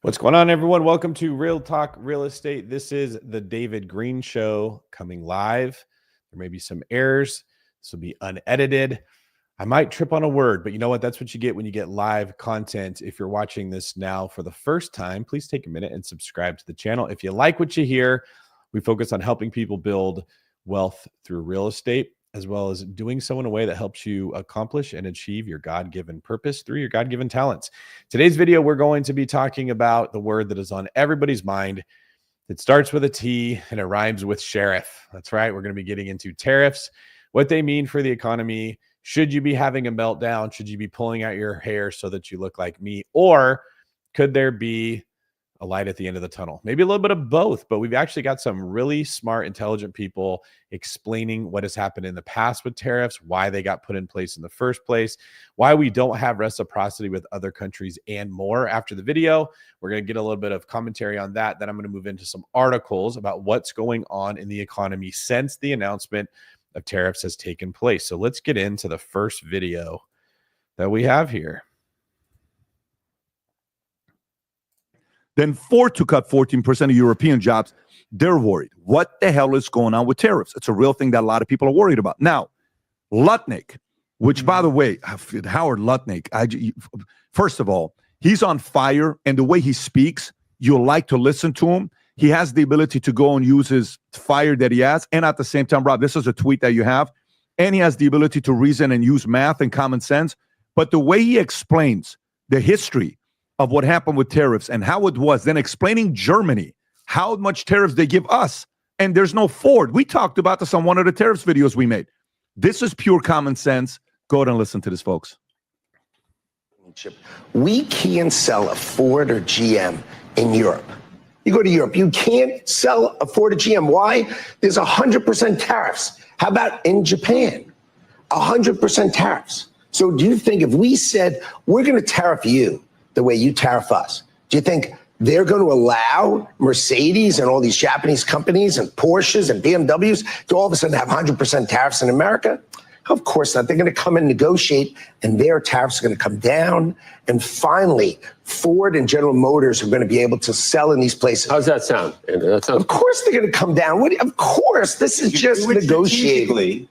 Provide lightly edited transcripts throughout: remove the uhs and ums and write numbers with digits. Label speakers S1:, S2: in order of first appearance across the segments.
S1: What's going on, everyone? Welcome to Real Talk Real Estate. This is the David Greene Show coming live. There may be some errors. This will be unedited. I might trip on a word, but you know what? That's what you get when you get live content. If you're watching this now for the first time, please take a minute and subscribe to the channel. If you like what you hear, we focus on helping people build wealth through real estate, as well as doing so in a way that helps you accomplish and achieve your God-given purpose through your God-given talents. Today's video, we're going to be talking about the word that is on everybody's mind. It starts with a T and it rhymes with sheriff. That's right. We're going to be getting into tariffs, what they mean for the economy. Should you be having a meltdown? Should you be pulling out your hair so that you look like me? Or could there be a light at the end of the tunnel? Maybe a little bit of both, but we've actually got some really smart, intelligent people explaining what has happened in the past with tariffs, why they got put in place in the first place, why we don't have reciprocity with other countries, and more. After the video, we're going to get a little bit of commentary on that. Then I'm going to move into some articles about what's going on in the economy since the announcement of tariffs has taken place. So let's get into the first video that we have here.
S2: Then Ford to cut 14% of European jobs. They're worried. What the hell is going on with tariffs? It's a real thing that a lot of people are worried about. Now, Lutnick, which, by the way, Howard Lutnick, first of all, he's on fire, and the way he speaks, you'll like to listen to him. He has the ability to go and use his fire that he has, and at the same time, Rob, this is a tweet that you have, and he has the ability to reason and use math and common sense. But the way he explains the history of what happened with tariffs and how it was, then explaining Germany, how much tariffs they give us, and there's no Ford. We talked about this on one of the tariffs videos we made. This is pure common sense. Go ahead and listen to this, folks.
S3: We can't sell a Ford or GM in Europe. You go to Europe, you can't sell a Ford or GM. Why? There's 100% tariffs. How about in Japan? 100% tariffs. So do you think if we said, we're going to tariff you the way you tariff us, do you think they're going to allow Mercedes and all these Japanese companies and Porsches and BMWs to all of a sudden have 100% tariffs in America? Of course not. They're going to come and negotiate, and their tariffs are going to come down. And finally, Ford and General Motors are going to be able to sell in these places.
S4: How's that sound, Andrew? That sounds...
S3: Of course they're going to come down. Of course. This is just negotiating.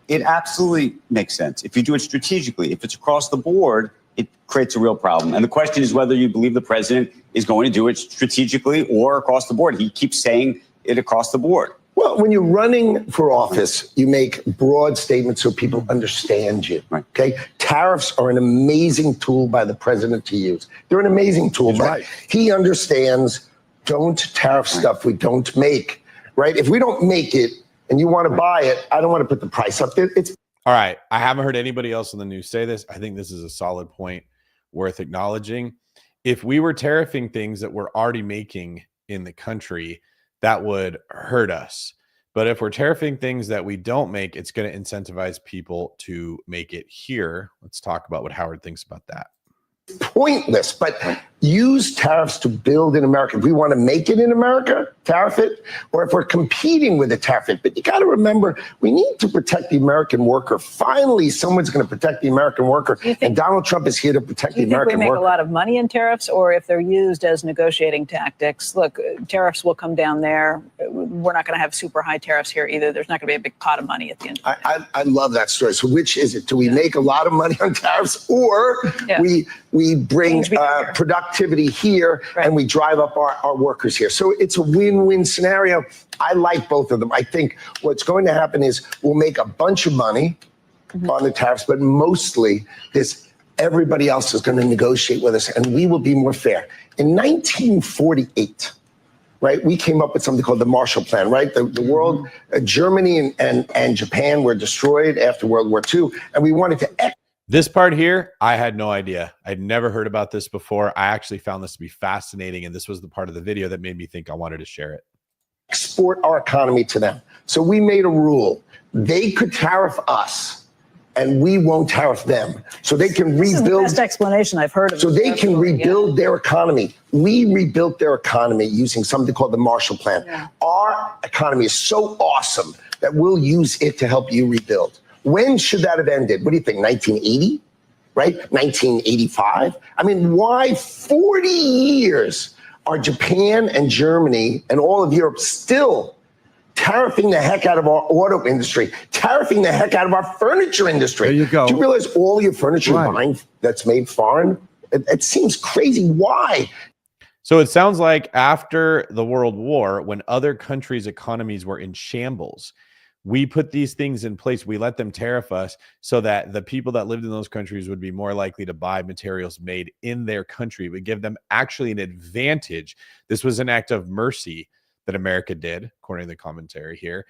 S5: It absolutely makes sense. If you do it strategically, if it's across the board, it creates a real problem. And the question is whether you believe the president is going to do it strategically or across the board. He keeps saying it across the board.
S3: Well, when you're running for office, you make broad statements so people understand you. Right. Okay. Tariffs are an amazing tool by the president to use. They're an amazing tool, but he understands, don't tariff stuff we don't make. Right. If we don't make it and you want to buy it, I don't want to put the price up there.
S1: All right. I haven't heard anybody else in the news say this. I think this is a solid point worth acknowledging. If we were tariffing things that we're already making in the country, that would hurt us. But if we're tariffing things that we don't make, it's going to incentivize people to make it here. Let's talk about what Howard thinks about that.
S3: Pointless, but use tariffs to build in America. If we want to make it in America, tariff it, or if we're competing with it, tariff it. But you got to remember, we need to protect the American worker. Finally, someone's going to protect the American worker, and Donald Trump is here to protect the American worker.
S6: Do you think we make a lot of money in tariffs, or if they're used as negotiating tactics? Look, tariffs will come down there. We're not going to have super high tariffs here either. There's not going to be a big pot of money at the end.
S3: I love that story. So which is it? Do we make a lot of money on tariffs, or we bring productivity here and we drive up our workers here? So it's a win-win scenario. I like both of them. I think what's going to happen is we'll make a bunch of money on the tariffs, but mostly everybody else is going to negotiate with us and we will be more fair. In 1948, right, we came up with something called the Marshall Plan, right? The world, Germany and Japan were destroyed after World War II, and we wanted to
S1: This part here, I had no idea. I'd never heard about this before. I actually found this to be fascinating, and this was the part of the video that made me think I wanted to share it.
S3: Export our economy to them. So we made a rule. They could tariff us, and we won't tariff them. So they can rebuild. This is the
S6: best explanation I've heard of.
S3: So they can rebuild their economy. We rebuilt their economy using something called the Marshall Plan. Yeah. Our economy is so awesome that we'll use it to help you rebuild. When should that have ended? What do you think, 1980? right? 1985. I mean, why 40 years are Japan and Germany and all of Europe still tariffing the heck out of our auto industry, tariffing the heck out of our furniture industry?
S2: There you go.
S3: Do you realize all your furniture you're buying that's made foreign? It seems crazy. Why?
S1: So it sounds like after the World War, when other countries' economies were in shambles, we put these things in place. We let them tariff us so that the people that lived in those countries would be more likely to buy materials made in their country. We give them actually an advantage. This was an act of mercy that America did, according to the commentary here,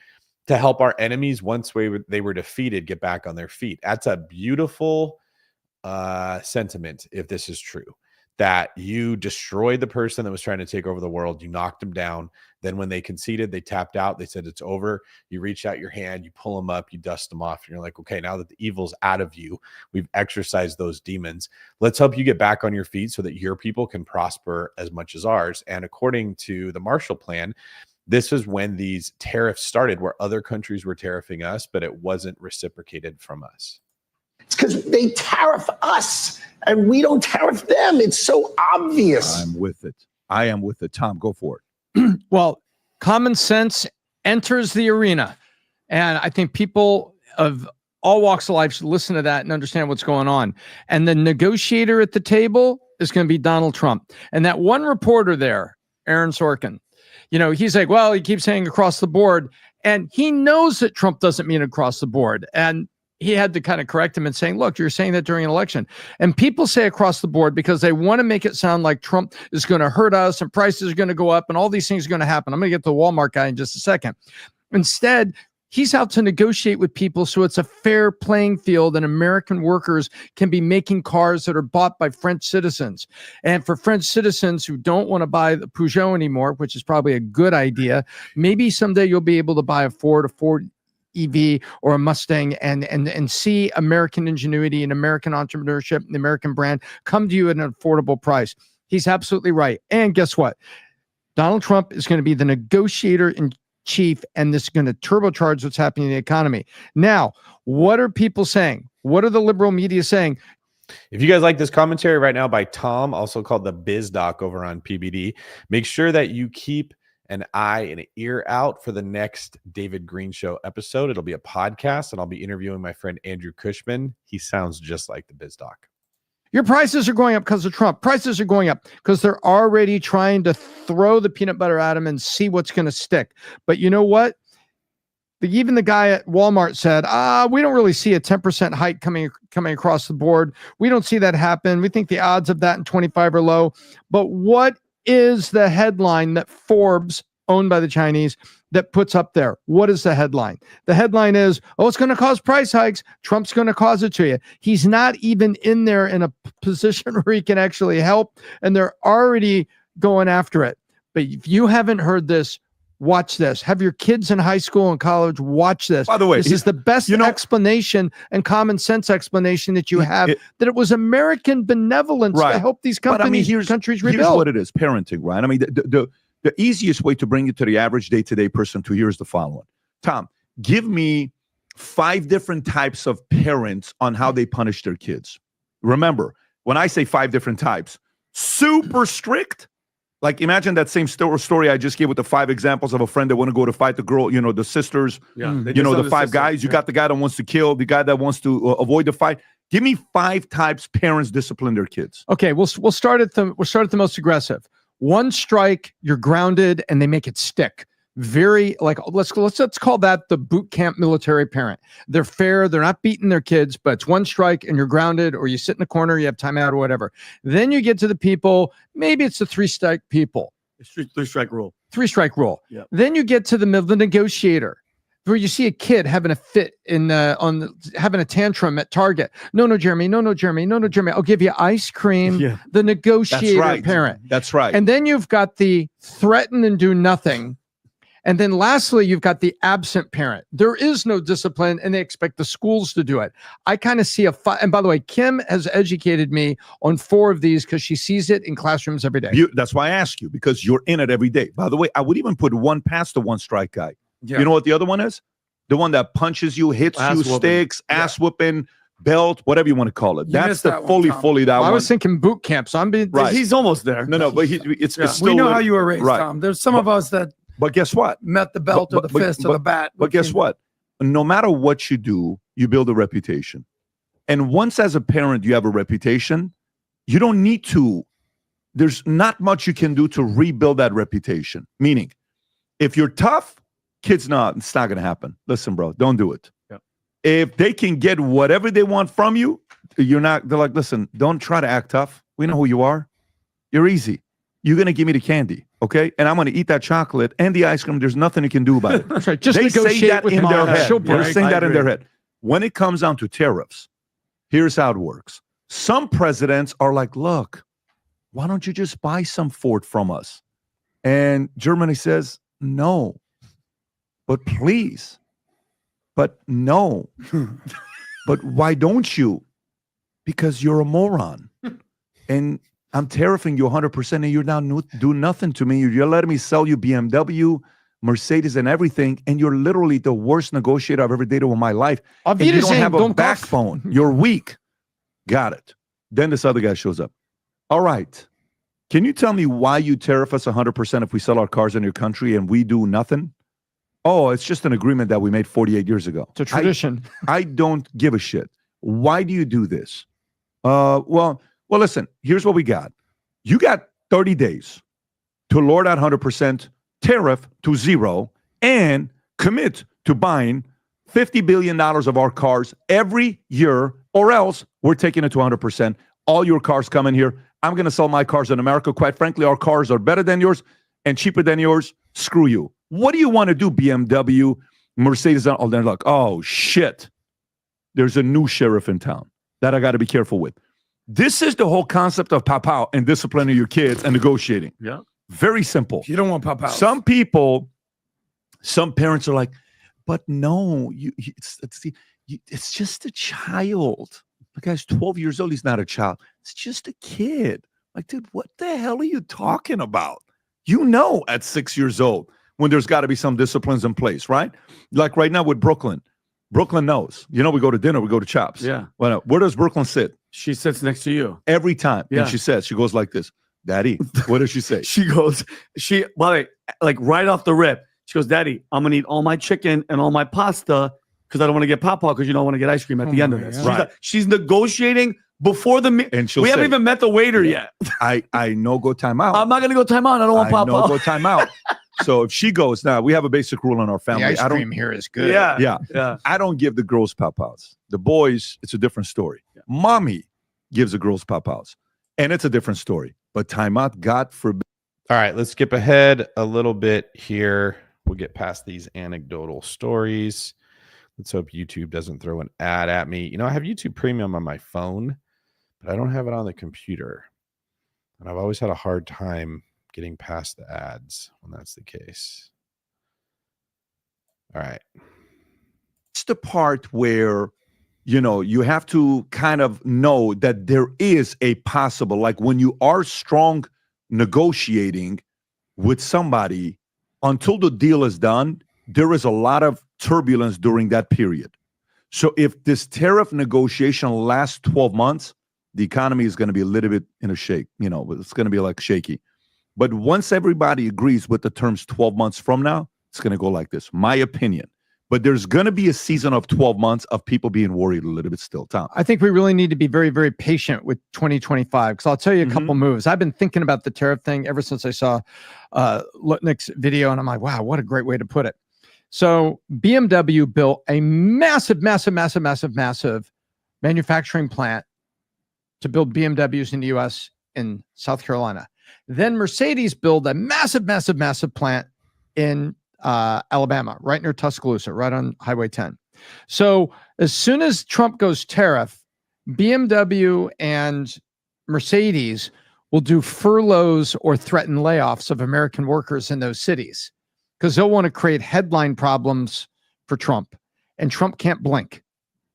S1: to help our enemies once they were defeated get back on their feet. That's a beautiful sentiment, if this is true, that you destroyed the person that was trying to take over the world. You knocked them down. Then when they conceded, they tapped out. They said, it's over. You reach out your hand, you pull them up, you dust them off. And you're like, okay, now that the evil's out of you, we've exorcised those demons. Let's help you get back on your feet so that your people can prosper as much as ours. And according to the Marshall Plan, this is when these tariffs started, where other countries were tariffing us, but it wasn't reciprocated from us.
S3: It's because they tariff us and we don't tariff them. It's so obvious.
S2: I'm with it. I am with it. Tom, go for it.
S4: Well, common sense enters the arena. And I think people of all walks of life should listen to that and understand what's going on. And the negotiator at the table is going to be Donald Trump. And that one reporter there, Aaron Sorkin, you know, he's like, well, he keeps saying across the board. And he knows that Trump doesn't mean across the board. And he had to kind of correct him and saying, look, you're saying that during an election. And people say across the board because they want to make it sound like Trump is going to hurt us and prices are going to go up and all these things are going to happen. I'm going to get to the Walmart guy in just a second. Instead, he's out to negotiate with people so it's a fair playing field and American workers can be making cars that are bought by French citizens. And for French citizens who don't want to buy the Peugeot anymore, which is probably a good idea, maybe someday you'll be able to buy a Ford EV or a Mustang and see American ingenuity and American entrepreneurship and the American brand come to you at an affordable price. He's absolutely right. And guess what? Donald Trump is going to be the negotiator in chief, and this is going to turbocharge what's happening in the economy. Now, what are people saying? What are the liberal media saying?
S1: If you guys like this commentary right now by Tom, also called the Biz Doc over on PBD, make sure that you keep an eye and an ear out for the next David Greene Show episode. It'll be a podcast, and I'll be interviewing my friend Andrew Cushman. He sounds just like the Biz Doc.
S4: Your prices are going up because of Trump. Prices are going up because they're already trying to throw the peanut butter at him and see what's going to stick. But you know what? Even the guy at Walmart said, we don't really see a 10% hike coming across the board. We don't see that happen. We think the odds of that in 25 are low. But what is the headline that Forbes, owned by the Chinese, that puts up there? What is the headline? The headline is, it's going to cause price hikes. Trump's going to cause it to you. He's not even in there in a position where he can actually help, and they're already going after it. But if you haven't heard this, watch this. Have your kids in high school and college watch this.
S2: By the way,
S4: this is the best explanation and common sense explanation that you have, that it was American benevolence to help these companies, countries rebuild.
S2: Here's what it is, parenting, right? I mean, the easiest way to bring it to the average day-to-day person to hear is the following. Tom, give me 5 different types of parents on how they punish their kids. Remember, when I say 5 different types, super strict. Like, imagine that same story I just gave with the 5 examples of a friend that want to go to fight the girl, the sisters, the 5 guys. You got the guy that wants to kill, the guy that wants to avoid the fight. Give me 5 types parents discipline their kids.
S4: Okay, we'll start at the most aggressive. 1 strike, you're grounded, and they make it stick. Very let's call that the boot camp military parent. They're fair, they're not beating their kids, but it's 1 strike and you're grounded, or you sit in the corner, you have timeout or whatever. Then you get to the people, maybe it's the 3-strike people.
S7: 3-strike rule.
S4: 3-strike rule.
S7: Yep.
S4: Then you get to the negotiator, where you see a kid having a fit having a tantrum at Target. No, Jeremy. I'll give you ice cream.
S7: Yeah.
S4: The negotiator parent.
S2: That's right.
S4: And then you've got the threaten and do nothing. And then lastly, you've got the absent parent. There is no discipline, and they expect the schools to do it. I kind of see and by the way, Kim has educated me on 4 of these because she sees it in classrooms every day.
S2: That's why I ask you, because you're in it every day. By the way, I would even put 1 past the 1-strike guy. Yeah. You know what the other one is? The one that punches you, hits you, sticks, ass whooping, belt, whatever you want to call it.
S7: You
S2: That's
S7: missed
S2: the
S7: that one,
S2: fully,
S7: Tom.
S2: fully that
S4: I
S2: one.
S4: was thinking boot camp, so I'm being
S2: Right.
S7: He's almost there.
S2: No, but it's still
S7: we know how
S2: lit-
S7: you were raised,
S2: right.
S7: Tom. There's some of us that
S2: But guess what?
S7: met the belt or the fist or the bat.
S2: But guess what? No matter what you do, you build a reputation. And once as a parent you have a reputation, you don't need to, there's not much you can do to rebuild that reputation. Meaning, if you're tough, kids not, it's not going to happen. Listen, bro, don't do it.
S7: Yep.
S2: If they can get whatever they want from you, they're like, listen, don't try to act tough. We know who you are. You're easy. You're going to give me the candy, okay? And I'm going to eat that chocolate and the ice cream. There's nothing you can do about it.
S4: That's right. Just
S2: They say
S4: negotiate
S2: that
S4: with
S2: in
S4: mom.
S2: their head.
S4: She'll
S2: They're
S4: break.
S2: saying
S7: I
S2: that in their
S7: agree.
S2: head. When it comes down to tariffs, here's how it works. Some presidents are like, look, why don't you just buy some Ford from us? And Germany says, no, but please, but no. But why don't you? Because you're a moron. And I'm tariffing you 100% and you're now do nothing to me. You're letting me sell you BMW, Mercedes and everything. And you're literally the worst negotiator I've ever dated in my life. And you don't have a backbone. You're weak. Got it. Then this other guy shows up. All right. Can you tell me why you tariff us 100% if we sell our cars in your country and we do nothing? Oh, it's just an agreement that we made 48 years ago.
S4: It's a tradition.
S2: I don't give a shit. Why do you do this? Well, listen, here's what we got. You got 30 days to lower that 100% tariff to zero and commit to buying $50 billion of our cars every year, or else we're taking it to 100%. All your cars come in here. I'm going to sell my cars in America. Quite frankly, our cars are better than yours and cheaper than yours. Screw you. What do you want to do, BMW, Mercedes? Oh, they're like, oh, shit. There's a new sheriff in town that I got to be careful with. This is the whole concept of pow and disciplining your kids and negotiating.
S7: Yeah.
S2: Very simple.
S7: You don't want pop out.
S2: Some people, some parents are like, but no, it's just a child. The guy's 12 years old. He's not a child. It's just a kid. Like, dude, what the hell are you talking about? You know, at 6 years old, when there's got to be some disciplines in place, right? Like right now with Brooklyn. Brooklyn knows. You know, we go to dinner, we go to Chops.
S7: Yeah.
S2: Well, where does Brooklyn sit?
S7: She sits next to you.
S2: Every time.
S7: Yeah.
S2: And she goes like this, Daddy, what does she say?
S7: Like right off the rip, she goes, Daddy, I'm going to eat all my chicken and all my pasta because I don't want to get pop-out because you don't want to get ice cream at the end of this.
S2: God. Right.
S7: She's negotiating before the meal.
S2: And
S7: we haven't even met the waiter yet.
S2: I know go time out.
S7: I'm not going to go time out. I don't want pop-out.
S2: I know go time out. So if she goes, now we have a basic rule in our family.
S4: The ice cream here is good.
S7: Yeah.
S2: I don't give the girls pop-outs. The boys, it's a different story.
S7: Yeah.
S2: Mommy gives the girls pop-outs. And it's a different story. But timeout, God forbid.
S1: All right, let's skip ahead a little bit here. We'll get past these anecdotal stories. Let's hope YouTube doesn't throw an ad at me. You know, I have YouTube Premium on my phone, but I don't have it on the computer. And I've always had a hard time getting past the ads when that's the case. All right.
S2: It's the part where, you know, you have to kind of know that there is a possible, like when you are strong negotiating with somebody, until the deal is done, there is a lot of turbulence during that period. So if this tariff negotiation lasts 12 months, the economy is going to be a little bit in a shake. You know, it's going to be like shaky. But once everybody agrees with the terms 12 months from now, it's going to go like this, my opinion. But there's going to be a season of 12 months of people being worried a little bit still, Tom.
S4: I think we really need to be very, very patient with 2025 because I'll tell you a couple moves. I've been thinking about the tariff thing ever since I saw Lutnick's video, and I'm like, wow, what a great way to put it. So BMW built a massive manufacturing plant to build BMWs in the U.S. in South Carolina. Then Mercedes built a massive plant in Alabama, right near Tuscaloosa, right on Highway 10. So as soon as Trump goes tariff, BMW and Mercedes will do furloughs or threaten layoffs of American workers in those cities because they'll want to create headline problems for Trump. And Trump can't blink.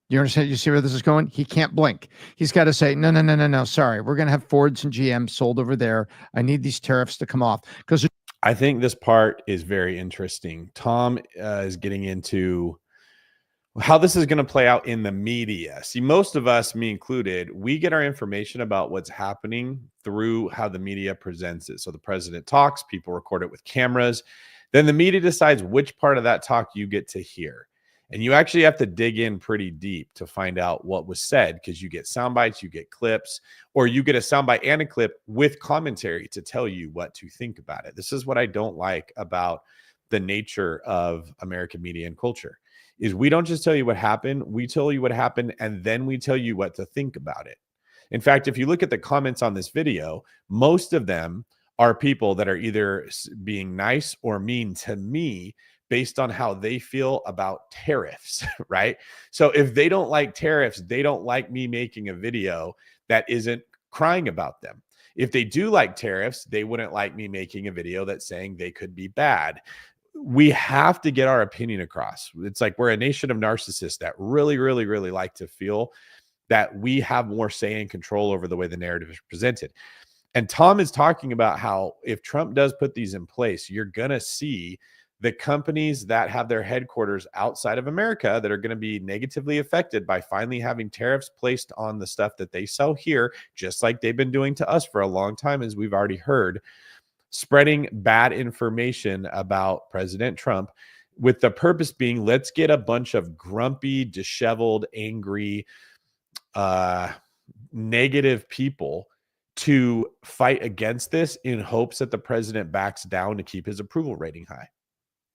S4: You understand? You see where this is going? He can't blink. He's got to say, no, sorry. We're going to have Fords and GM sold over there. I need these tariffs to come off. Because
S1: I think this part is very interesting. Tom is getting into how this is going to play out in the media. See, most of us, me included, we get our information about what's happening through how the media presents it. So the president talks, people record it with cameras. Then the media decides which part of that talk you get to hear. And you actually have to dig in pretty deep to find out what was said, because you get sound bites, you get clips, or you get a soundbite and a clip with commentary to tell you what to think about it. This is what I don't like about the nature of American media and culture, is we don't just tell you what happened, we tell you what happened, and then we tell you what to think about it. In fact, if you look at the comments on this video, most of them are people that are either being nice or mean to me based on how they feel about tariffs, right? So if they don't like tariffs, they don't like me making a video that isn't crying about them. If they do like tariffs, they wouldn't like me making a video that's saying they could be bad. We have to get our opinion across. It's like we're a nation of narcissists that really, really, really like to feel that we have more say and control over the way the narrative is presented. And Tom is talking about how if Trump does put these in place, you're going to see the companies that have their headquarters outside of America that are going to be negatively affected by finally having tariffs placed on the stuff that they sell here, just like they've been doing to us for a long time, as we've already heard, spreading bad information about President Trump, with the purpose being, let's get a bunch of grumpy, disheveled, angry, negative people to fight against this in hopes that the president backs down to keep his approval rating high.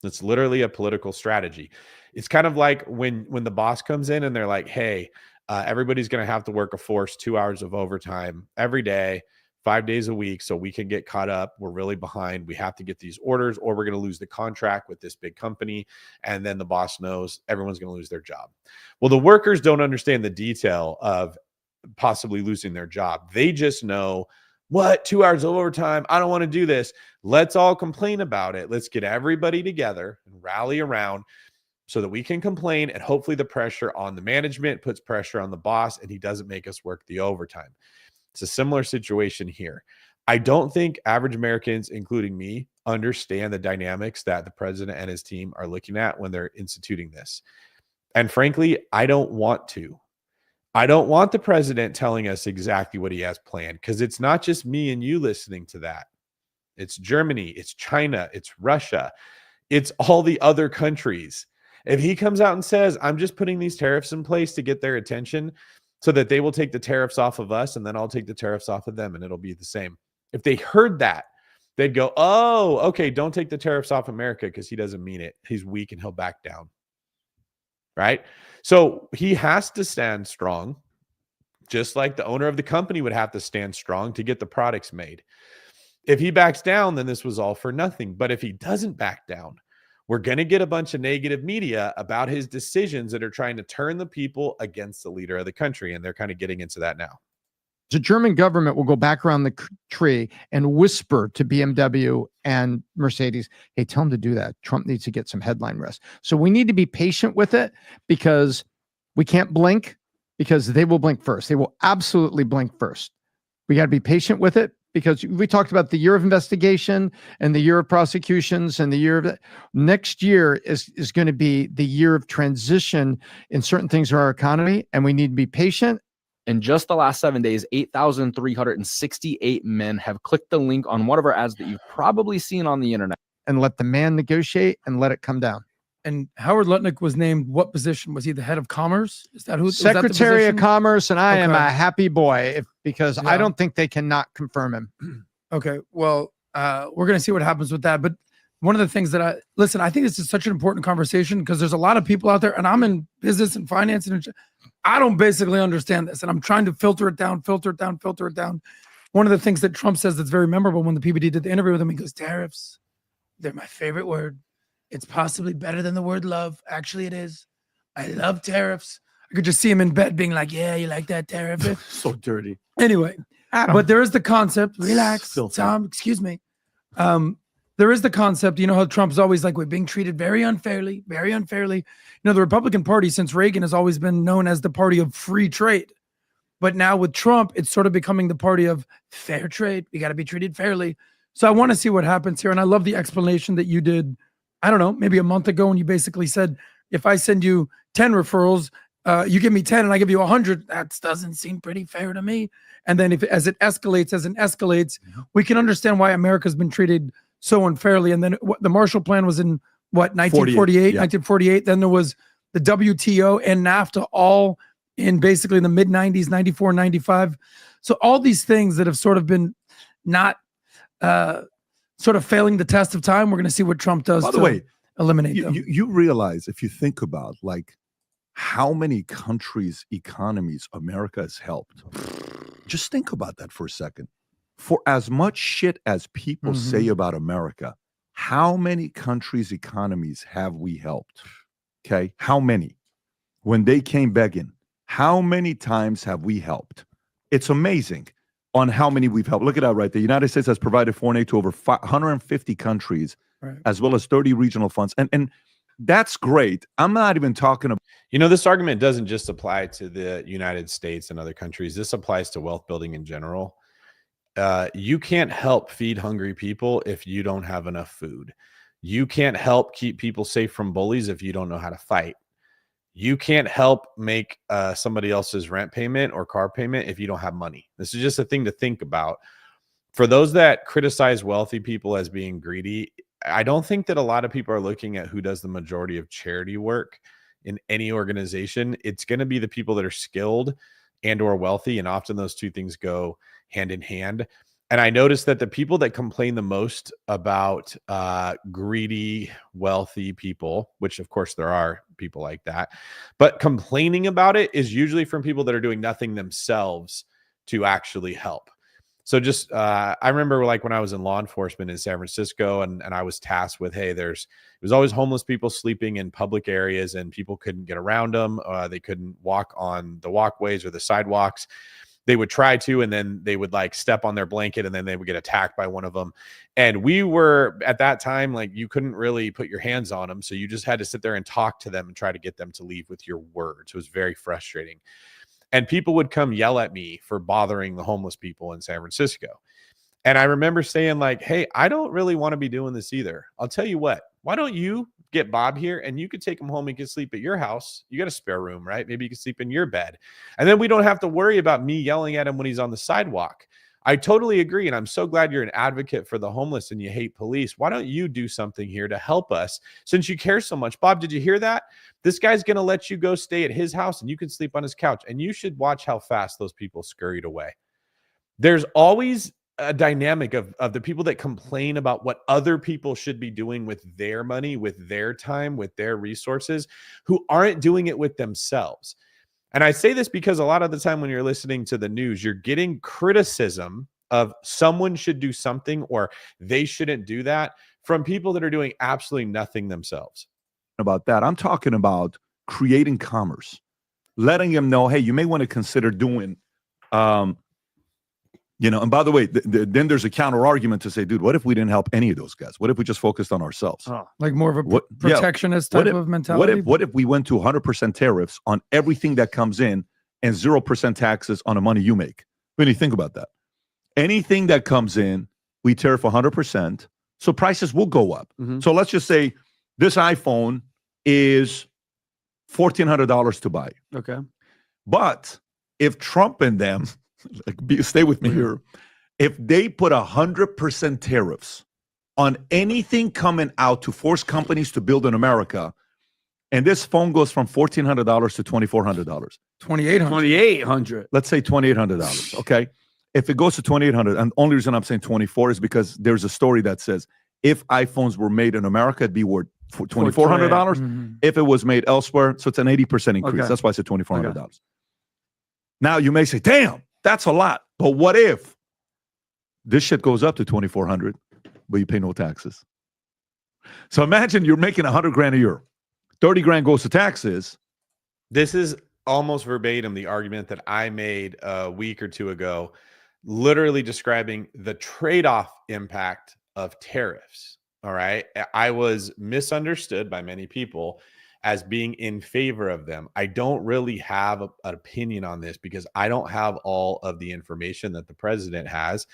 S1: It's literally a political strategy. It's kind of like when the boss comes in and they're like, hey, everybody's going to have to work a forced 2 hours of overtime every day, 5 days a week, so we can get caught up. We're really behind. We have to get these orders, or we're going to lose the contract with this big company. And then the boss knows everyone's going to lose their job. Well, the workers don't understand the detail of possibly losing their job. They just know, what, 2 hours of overtime? I don't want to do this. Let's all complain about it. Let's get everybody together and rally around so that we can complain, and hopefully the pressure on the management puts pressure on the boss and he doesn't make us work the overtime. It's a similar situation here. I don't think average Americans, including me, understand the dynamics that the president and his team are looking at when they're instituting this. And frankly, I don't want to. I don't want the president telling us exactly what he has planned, because it's not just me and you listening to that. It's Germany, it's China, it's Russia, it's all the other countries. If he comes out and says, I'm just putting these tariffs in place to get their attention so that they will take the tariffs off of us, and then I'll take the tariffs off of them, and it'll be the same. If they heard that, they'd go, oh, okay, don't take the tariffs off America because he doesn't mean it. He's weak and he'll back down. Right? So he has to stand strong, just like the owner of the company would have to stand strong to get the products made. If he backs down, then this was all for nothing. But if he doesn't back down, we're going to get a bunch of negative media about his decisions that are trying to turn the people against the leader of the country. And they're kind of getting into that now.
S4: The German government will go back around the tree and whisper to BMW and Mercedes, hey, tell them to do that. Trump needs to get some headline rest. So we need to be patient with it, because we can't blink, because they will blink first. They will absolutely blink first. We got to be patient with it, because we talked about the year of investigation and the year of prosecutions, and the year of next year is going to be the year of transition in certain things in our economy. And we need to be patient.
S8: In just the last 7 days, 8,368 men have clicked the link on one of our ads that you've probably seen on the internet.
S4: And let the man negotiate and let it come down.
S9: And Howard Lutnick was named what position? Was he the head of commerce? Is that who?
S4: Secretary of Commerce, and I am
S9: Okay.
S4: a happy boy because
S9: Yeah.
S4: I don't think they cannot confirm him.
S9: Okay, well, we're going to see what happens with that. But one of the things that I think this is such an important conversation, because there's a lot of people out there, and I'm in business and finance, and I don't basically understand this, and I'm trying to filter it down. One of the things that Trump says that's very memorable, when the PBD did the interview with him, he goes, tariffs, they're my favorite word. It's possibly better than the word love. Actually, it is. I love tariffs. I could just see him in bed being like, yeah, you like that tariff?
S7: So dirty.
S9: Anyway, but there is the concept, relax,
S7: Filthy.
S9: Tom, excuse me. There is the concept, you know how Trump's always like, we're being treated very unfairly, very unfairly. You know, the Republican Party since Reagan has always been known as the party of free trade. But now with Trump, it's sort of becoming the party of fair trade. We got to be treated fairly. So I want to see what happens here. And I love the explanation that you did, I don't know, maybe a month ago, when you basically said, if I send you 10 referrals, you give me 10 and I give you 100. That doesn't seem pretty fair to me. And then as it escalates, we can understand why America's been treated so unfairly. And then the Marshall Plan was in what, 1948, 1948. Then there was the WTO and NAFTA, all in basically the mid 90s, 94, 95. So all these things that have sort of been not sort of failing the test of time, we're going to see what Trump does.
S2: By the way,
S9: eliminate them.
S2: You realize, if you think about like how many countries' economies America has helped, just think about that for a second. For as much shit as people say about America, how many countries' economies have we helped? Okay, how many? When they came begging, how many times have we helped? It's amazing on how many we've helped. Look at that right there. The United States has provided foreign aid to over 150 countries, as well as 30 regional funds. And that's great. I'm not even talking about.
S1: You know, this argument doesn't just apply to the United States and other countries. This applies to wealth building in general. You can't help feed hungry people if you don't have enough food. You can't help keep people safe from bullies if you don't know how to fight. You can't help make somebody else's rent payment or car payment if you don't have money. This is just a thing to think about. For those that criticize wealthy people as being greedy, I don't think that a lot of people are looking at who does the majority of charity work in any organization. It's going to be the people that are skilled and or wealthy, and often those two things go hand in hand. And I noticed that the people that complain the most about greedy, wealthy people, which of course there are people like that, but complaining about it is usually from people that are doing nothing themselves to actually help. So just, I remember like when I was in law enforcement in San Francisco and I was tasked with, hey, it was always homeless people sleeping in public areas and people couldn't get around them. They couldn't walk on the walkways or the sidewalks. They would try to, and then they would like step on their blanket and then they would get attacked by one of them. And we were at that time, like you couldn't really put your hands on them. So you just had to sit there and talk to them and try to get them to leave with your words. It was very frustrating. And people would come yell at me for bothering the homeless people in San Francisco. And I remember saying like, hey, I don't really want to be doing this either. I'll tell you what, why don't you get Bob here and you could take him home and can sleep at your house. You got a spare room, right? Maybe you can sleep in your bed. And then we don't have to worry about me yelling at him when he's on the sidewalk. I totally agree. And I'm so glad you're an advocate for the homeless and you hate police. Why don't you do something here to help us since you care so much? Bob, did you hear that? This guy's going to let you go stay at his house and you can sleep on his couch. And you should watch how fast those people scurried away. There's always a dynamic of the people that complain about what other people should be doing with their money, with their time, with their resources, who aren't doing it with themselves. And I say this because a lot of the time when you're listening to the news, you're getting criticism of someone should do something or they shouldn't do that from people that are doing absolutely nothing themselves.
S2: About that, I'm talking about creating commerce, letting them know, hey, you may want to consider doing, and by the way, then there's a counter argument to say, dude, what if we didn't help any of those guys? What if we just focused on ourselves?
S9: Like more of a protectionist type of mentality?
S2: What if we went to 100% tariffs on everything that comes in and 0% taxes on the money you make? When you think about that, anything that comes in, we tariff 100%. So prices will go up. So let's just say this iPhone is $1,400 to buy.
S7: Okay.
S2: But if Trump and them, stay with me here, if they put 100% tariffs on anything coming out to force companies to build in America, and this phone goes from $1,400 to $2,400.
S7: $2,800.
S2: Let's say $2,800. Okay. If it goes to $2,800, and the only reason I'm saying 24 is because there's a story that says if iPhones were made in America, it'd be worth $2,400. If it was made elsewhere, so it's an 80% increase.
S7: Okay.
S2: That's why I said $2,400. Okay. Now you may say, damn, that's a lot. But what if this shit goes up to $2,400, but you pay no taxes? So imagine you're making $100,000 a year. 30 grand goes to taxes.
S1: This is almost verbatim the argument that I made a week or two ago, literally describing the trade-off impact of tariffs. All right. I was misunderstood by many people as being in favor of them. I don't really have an opinion on this because I don't have all of the information that the president has.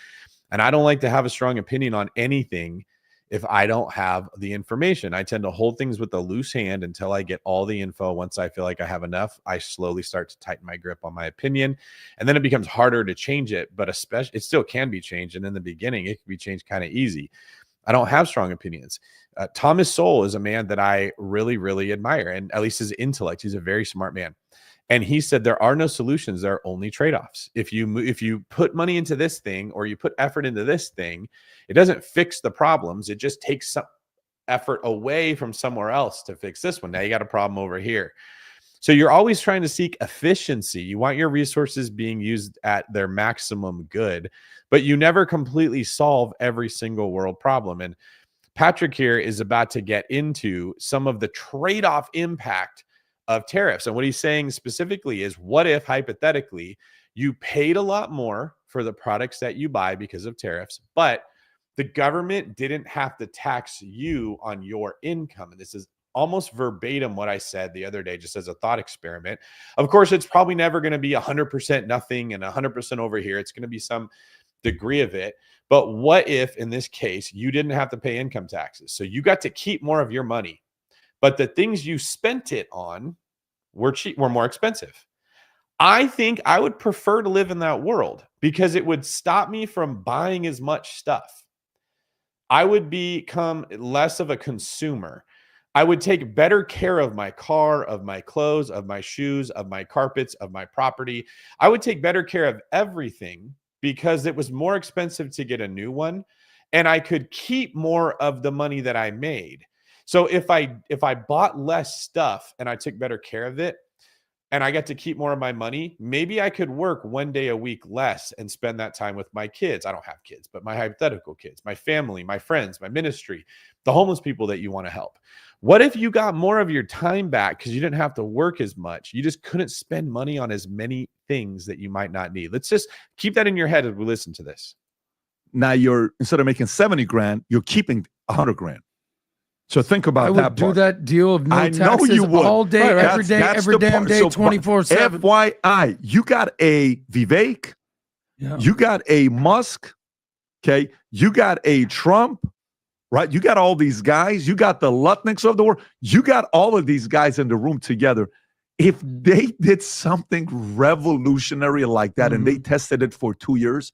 S1: And I don't like to have a strong opinion on anything if I don't have the information. I tend to hold things with a loose hand until I get all the info. Once I feel like I have enough, I slowly start to tighten my grip on my opinion. And then it becomes harder to change it, but especially it still can be changed. And in the beginning, it can be changed kind of easy. I don't have strong opinions. Thomas Sowell is a man that I really, really admire, and at least his intellect. He's a very smart man. And he said there are no solutions, there are only trade-offs. If you put money into this thing or you put effort into this thing, it doesn't fix the problems. It just takes some effort away from somewhere else to fix this one. Now you got a problem over here. So you're always trying to seek efficiency. You want your resources being used at their maximum good, but you never completely solve every single world problem. And Patrick here is about to get into some of the trade-off impact of tariffs. And what he's saying specifically is, what if hypothetically you paid a lot more for the products that you buy because of tariffs, but the government didn't have to tax you on your income? And this is almost verbatim what I said the other day, just as a thought experiment. Of course, it's probably never going to be 100% nothing and 100% over here. It's going to be some degree of it. But what if in this case, you didn't have to pay income taxes? So you got to keep more of your money, but the things you spent it on were more expensive. I think I would prefer to live in that world because it would stop me from buying as much stuff. I would become less of a consumer. I would take better care of my car, of my clothes, of my shoes, of my carpets, of my property. I would take better care of everything because it was more expensive to get a new one, and I could keep more of the money that I made. So if I bought less stuff and I took better care of it and I got to keep more of my money, maybe I could work 1 day a week less and spend that time with my kids. I don't have kids, but my hypothetical kids, my family, my friends, my ministry, the homeless people that you want to help. What if you got more of your time back because you didn't have to work as much? You just couldn't spend money on as many things that you might not need. Let's just keep that in your head as we listen to this.
S2: Now instead of making 70 grand, you're keeping 100 grand. So think about
S9: I would
S2: that
S9: do
S2: part.
S9: that deal of no
S2: I
S9: taxes
S2: know you would.
S9: all day, every day,
S2: That's
S9: every
S2: the
S9: damn
S2: part.
S9: day,
S2: So,
S9: 24/7.
S2: FYI, you got a Vivek,
S9: Yeah.
S2: you got a Musk, okay? You got a Trump, right? You got all these guys. You got the Lutniks of the world. You got all of these guys in the room together. If they did something revolutionary like that and they tested it for 2 years,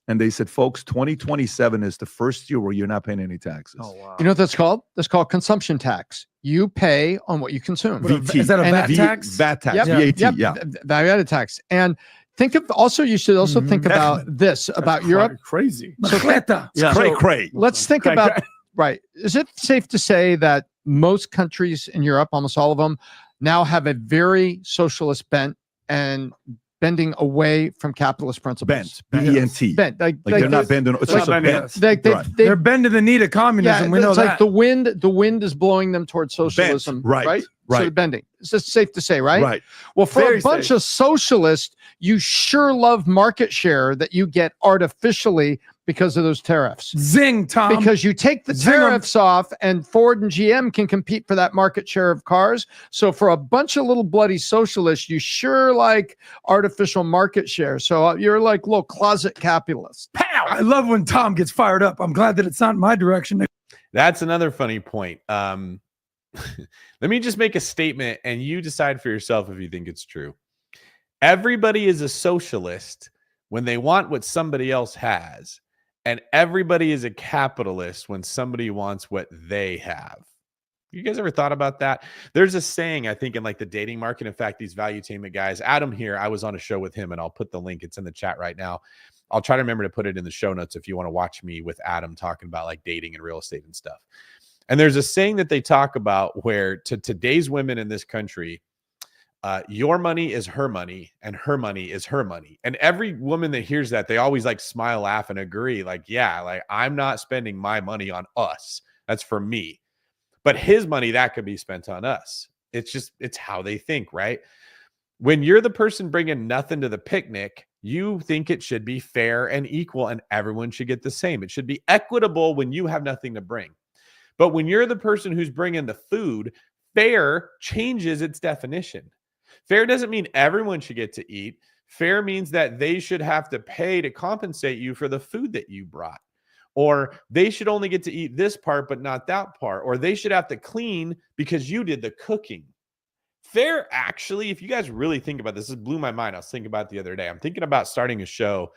S2: and they said, folks, 2027 is the first year where you're not paying any taxes.
S7: Oh, wow.
S4: You know what that's called? That's called consumption tax. You pay on what you consume.
S2: VT.
S9: Is that a
S4: And
S9: VAT tax?
S2: VAT tax,
S4: Yep.
S2: VAT,
S4: Yep.
S2: yeah.
S4: Value-added tax. And think of also, you should also think about this, about Europe.
S7: Crazy.
S9: Macleta.
S7: Yeah.
S2: Cray.
S4: Let's think
S7: Cray,
S4: about,
S7: cray.
S4: right. Is it safe to say that most countries in Europe, almost all of them, now have a very socialist bent and bending away from capitalist principles?
S2: B-E-N-T.
S4: Bent.
S2: Like they're not bending. It's
S7: They're
S2: just a
S7: not bending.
S2: bent.
S4: They,
S2: Right.
S9: They're bending the knee to communism. We know
S4: it's
S9: that.
S4: like the wind is blowing them towards socialism.
S2: Right.
S4: So
S2: Right.
S4: they're bending. It's just safe to say, right?
S2: Right.
S4: Well, for
S7: Very
S4: a bunch
S7: safe.
S4: of socialists, you sure love market share that you get artificially because of those tariffs.
S9: Zing, Tom.
S4: Because you take the
S9: Zing 'em.
S4: tariffs off and Ford and GM can compete for that market share of cars. So for a bunch of little bloody socialists, you sure like artificial market share. So you're like little closet capitalists.
S9: I love when Tom gets fired up. I'm glad that it's not in my direction.
S1: That's another funny point. Let me just make a statement and you decide for yourself if you think it's true. Everybody is a socialist when they want what somebody else has, and everybody is a capitalist when somebody wants what they have. You guys ever thought about that? There's a saying, I think, in like the dating market. In fact, these Valuetainment guys, Adam here, I was on a show with him, and I'll put the link. It's in the chat right now. I'll try to remember to put it in the show notes if you want to watch me with Adam talking about like dating and real estate and stuff. And there's a saying that they talk about where to today's women in this country, your money is her money and her money is her money. And every woman that hears that, they always like smile, laugh, and agree. Like, yeah, like I'm not spending my money on us. That's for me. But his money, that could be spent on us. It's how they think, right? When you're the person bringing nothing to the picnic, you think it should be fair and equal and everyone should get the same. It should be equitable when you have nothing to bring. But when you're the person who's bringing the food, fair changes its definition. Fair doesn't mean everyone should get to eat. Fair means that they should have to pay to compensate you for the food that you brought. or they should only get to eat this part, but not that part, or they should have to clean because you did the cooking. Fair, actually, if you guys really think about this, blew my mind. I was thinking about it the other day. I'm thinking about starting a show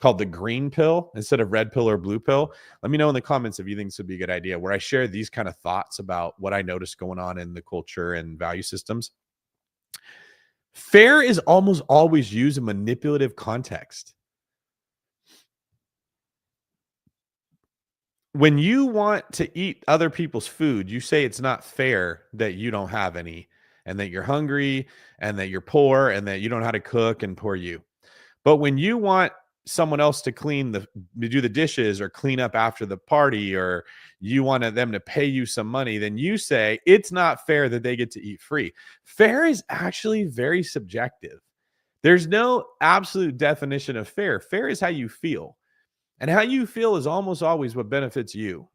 S1: called the Green Pill instead of Red Pill or Blue Pill. Let me know in the comments if you think this would be a good idea, where I share these kind of thoughts about what I noticed going on in the culture and value systems. Fair is almost always used in manipulative context. When you want to eat other people's food, you say it's not fair that you don't have any, and that you're hungry, and that you're poor, and that you don't know how to cook, and poor you. But when you want someone else to do the dishes or clean up after the party, or you wanted them to pay you some money, then you say it's not fair that they get to eat free. Fair is actually very subjective. There's no absolute definition of fair. Fair is how you feel. And how you feel is almost always what benefits you.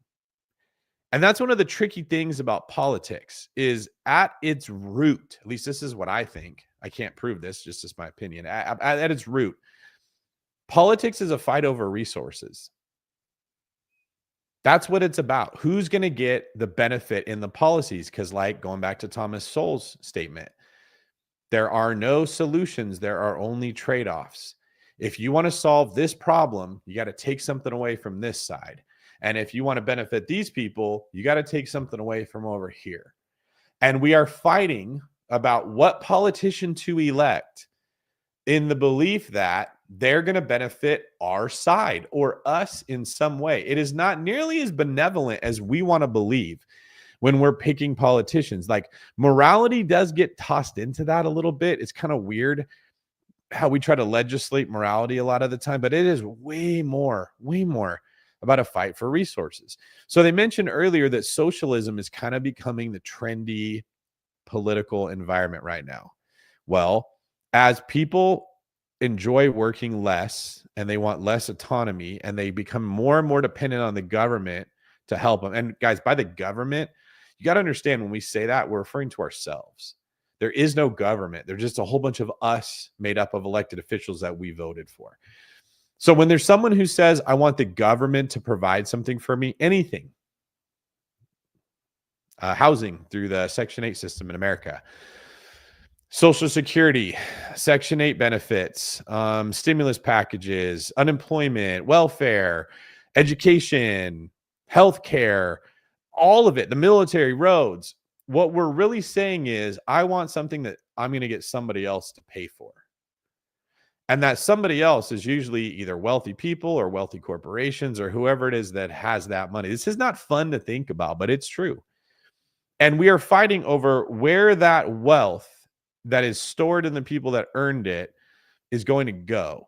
S1: And that's one of the tricky things about politics, is at its root, at least this is what I think. I can't prove this, just as my opinion. At its root, politics is a fight over resources. That's what it's about. Who's going to get the benefit in the policies? Because, like, going back to Thomas Sowell's statement, there are no solutions. There are only trade-offs. If you want to solve this problem, you got to take something away from this side. And if you want to benefit these people, you got to take something away from over here. And we are fighting about what politician to elect in the belief that they're going to benefit our side or us in some way. It is not nearly as benevolent as we want to believe when we're picking politicians. Like, morality does get tossed into that a little bit. It's kind of weird how we try to legislate morality a lot of the time, but it is way more about a fight for resources. So they mentioned earlier that socialism is kind of becoming the trendy political environment right now. Well, as people enjoy working less and they want less autonomy, and they become more and more dependent on the government to help them. And guys, by the government, you got to understand, when we say that, we're referring to ourselves. There is no government. There's just a whole bunch of us made up of elected officials that we voted for. So when there's someone who says, I want the government to provide something for me, anything, housing through the Section 8 system in America, Social Security, Section 8 benefits, stimulus packages, unemployment, welfare, education, healthcare, all of it, the military, roads. What we're really saying is, I want something that I'm going to get somebody else to pay for. And that somebody else is usually either wealthy people or wealthy corporations or whoever it is that has that money. This is not fun to think about, but it's true. And we are fighting over where that wealth that is stored in the people that earned it is going to go.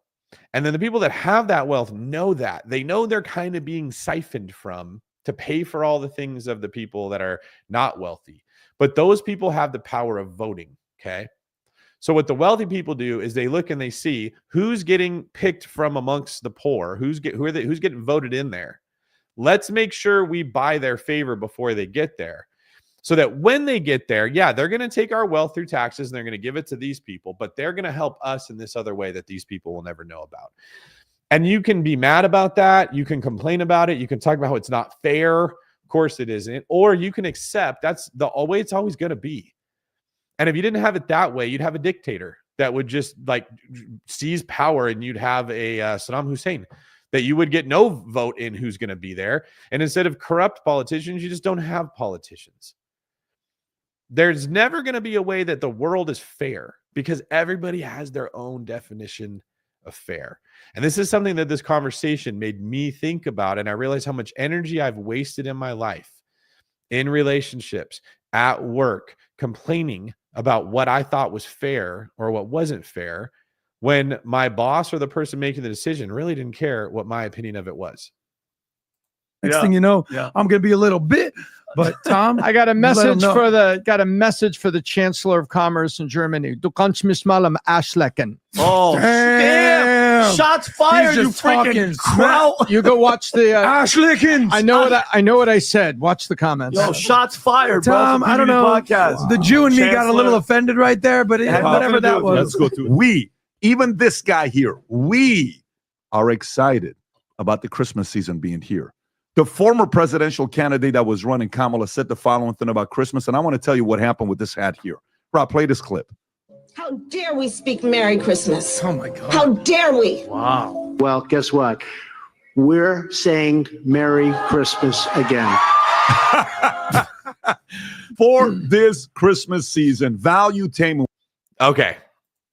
S1: And then the people that have that wealth know that. They know they're kind of being siphoned from to pay for all the things of the people that are not wealthy. But those people have the power of voting, okay? So what the wealthy people do is they look and they see who's getting picked from amongst the poor, who's getting voted in there. Let's make sure we buy their favor before they get there, so that when they get there, yeah, they're going to take our wealth through taxes and they're going to give it to these people, but they're going to help us in this other way that these people will never know about. And you can be mad about that. You can complain about it. You can talk about how it's not fair. Of course it isn't. Or you can accept that's the way it's always going to be. And if you didn't have it that way, you'd have a dictator that would just like seize power, and you'd have a Saddam Hussein that you would get no vote in who's going to be there. And instead of corrupt politicians, you just don't have politicians. There's never going to be a way that the world is fair, because everybody has their own definition of fair. And this is something that this conversation made me think about. And I realized how much energy I've wasted in my life, in relationships, at work, complaining about what I thought was fair or what wasn't fair, when my boss or the person making the decision really didn't care what my opinion of it was.
S9: Next thing you know, I'm going to be a little bit, but Tom,
S4: I got a message for the Chancellor of Commerce in Germany. Du kannst mich mal am Arsch lecken.
S7: Oh, damn! Shots fired, you freaking kraut.
S4: You go watch the
S9: Arsch lecken.
S4: I know what I said. Watch the comments.
S7: Yo, shots fired,
S9: Tom,
S7: bro.
S9: I don't know.
S7: Podcast.
S9: The Jew in me got a
S7: Chancellor.
S9: little offended right there, but whatever that was.
S2: Let's go to even this guy here. We are excited about the Christmas season being here. The former presidential candidate that was running, Kamala, said the following thing about Christmas, and I want to tell you what happened with this hat here. Rob, play this clip.
S10: How dare we speak Merry Christmas?
S9: Oh my God.
S10: How dare we?
S7: Wow.
S11: Well, guess what? We're saying Merry Christmas again.
S2: For this Christmas season, Valuetainment.
S1: Okay,